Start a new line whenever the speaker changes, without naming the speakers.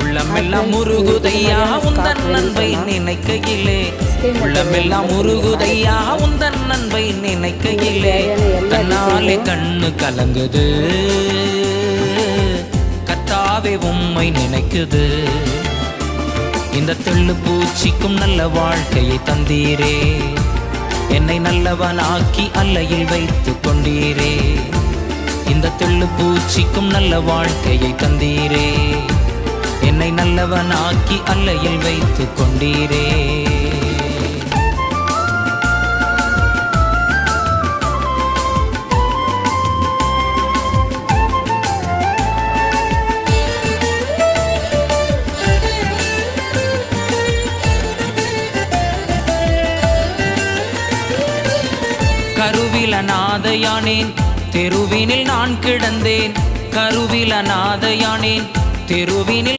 உள்ளமெல்லாம் முருகுதையா உந்தன் நண்பை நினைக்கையிலே, உள்ளமெல்லாம் முருகுதையா உந்தன் நண்பை நினைக்கையிலே, தன்னாலே கண்ணு கலங்குது கத்தாவே உம்மை நினைக்குது. இந்த தெள்ளு பூச்சிக்கும் நல்ல வாழ்க்கையை தந்தீரே, என்னை நல்லவனாக்கி அல்லையில் வைத்து கொண்டீரே. இந்த தெள்ளு பூச்சிக்கும் நல்ல வாழ்க்கையை தந்தீரே, என்னை நல்லவனாக்கி அல்லையில் வைத்து கொண்டீரே. கருவில் அநாதையானேன், தெருவினில் நான் கிடந்தேன். கருவில் அநாதையானேன், தெருவினில்